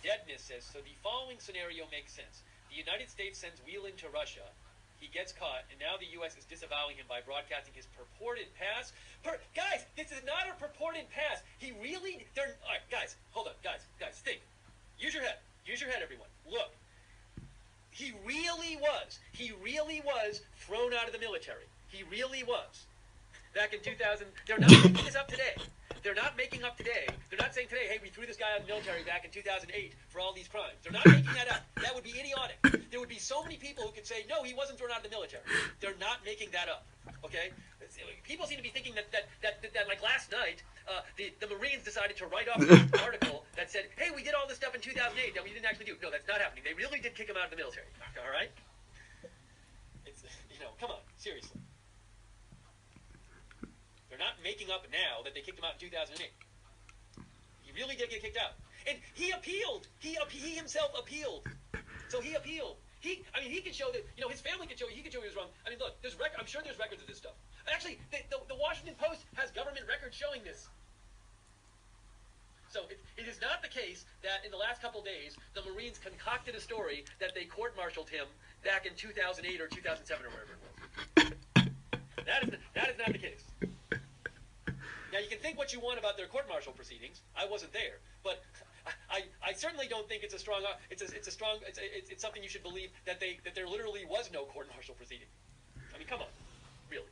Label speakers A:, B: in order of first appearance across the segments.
A: Deadness says, so the following scenario makes sense. The United States sends Whelan to Russia. He gets caught, and now the U.S. is disavowing him by broadcasting his purported pass. Guys, this is not a purported pass. He really... All right, guys, hold on. Guys, think. Use your head. Use your head, everyone. Look. He really was thrown out of the military. He really was. Back in 2000... They're not making this up today. They're not making up today. They're not saying today, hey, we threw this guy out of the military back in 2008 for all these crimes. They're not making that up. That would be idiotic. There would be so many people who could say, no, he wasn't thrown out of the military. They're not making that up. Okay? People seem to be thinking that like last night, the Marines decided to write off an article that said, hey, we did all this stuff in 2008 that we didn't actually do. No, that's not happening. They really did kick him out of the military. All right? It's, come on, seriously. They're not making up now that they kicked him out in 2008. He really did get kicked out. And he appealed. He himself appealed. So he appealed. He could show that, his family could show, he could show he was wrong. I mean, look, I'm sure there's records of this stuff. Actually, the Washington Post has government records showing this. So it is not the case that in the last couple days, the Marines concocted a story that they court-martialed him back in 2008 or 2007 or whatever it was. That is not the case. Now, you can think what you want about their court-martial proceedings. I wasn't there, but I certainly don't think it's a strong. It's something you should believe that there literally was no court-martial proceeding. I mean, come on, really.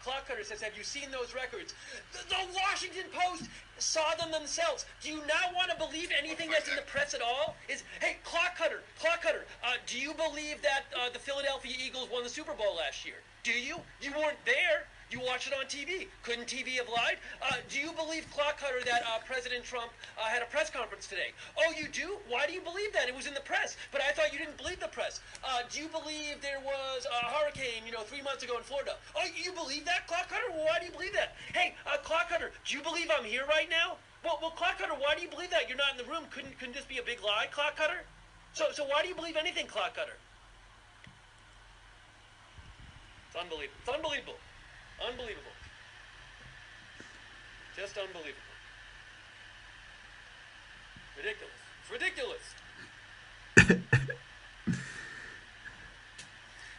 A: Clock Cutter says, have you seen those records? The Washington Post saw them themselves. Do you not want to believe anything that's in the press at all? Hey, Clock Cutter, do you believe that the Philadelphia Eagles won the Super Bowl last year? Do you? You weren't there. You watched it on TV. Couldn't TV have lied? Do you believe, Clock Cutter, that President Trump had a press conference today? Oh, you do? Why do you believe that? It was in the press. But I thought you didn't believe the press. Do you believe there was a hurricane, 3 months ago in Florida? Oh, you believe that, Clock Cutter? Well, why do you believe that? Hey, Clock Cutter, do you believe I'm here right now? Well, Clock Cutter, why do you believe that? You're not in the room. Couldn't this be a big lie, Clock Cutter? So why do you believe anything, Clock Cutter? It's unbelievable. It's unbelievable. Unbelievable. Just unbelievable. Ridiculous. It's ridiculous.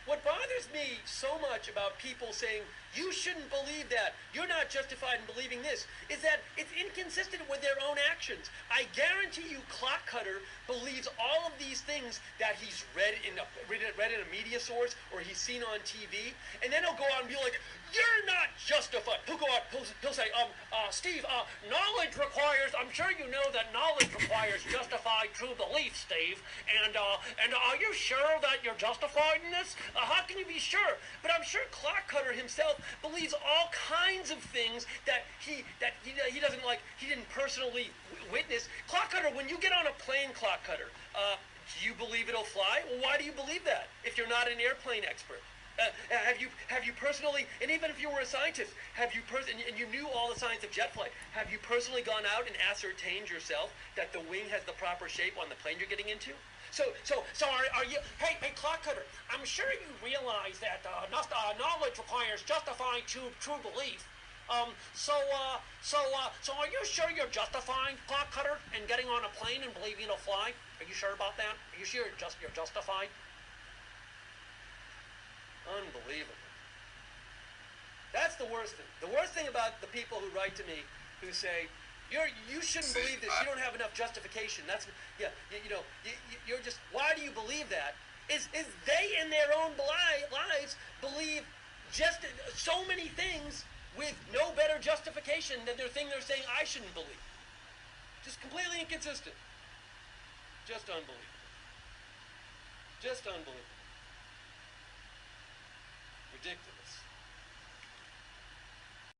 A: What bothers me so much about people saying, you shouldn't believe that, you're not justified in believing this, is that it's inconsistent with their own actions. I guarantee you Clock Cutter believes all of these things that he's read in a media source or he's seen on TV, and then he'll go out and be like, you're not justified. He'll go out, he'll say, Steve, knowledge requires, I'm sure you know that knowledge requires justified true belief, Steve, and are you sure that you're justified in this? How can you be sure? But I'm sure Clock Cutter himself believes all kinds of things that he doesn't like, he didn't personally witness. Clock Cutter, when you get on a plane, Clock Cutter, do you believe it'll fly? Well, why do you believe that if you're not an airplane expert? Have you personally, and even if you were a scientist, and you knew all the science of jet flight, have you personally gone out and ascertained yourself that the wing has the proper shape on the plane you're getting into? So are you? Hey, Clock Cutter, I'm sure you realize that knowledge requires justifying true belief. So are you sure you're justifying, Clock Cutter, and getting on a plane and believing it'll fly? Are you sure about that? Are you sure you're justified? Unbelievable. That's the worst thing. The worst thing about the people who write to me who say, you shouldn't believe this. You don't have enough justification. That's you're just. Why do you believe that? Is they in their own lives believe just so many things with no better justification than their thing they're saying I shouldn't believe. Just completely inconsistent. Just unbelievable. Just unbelievable. Ridiculous.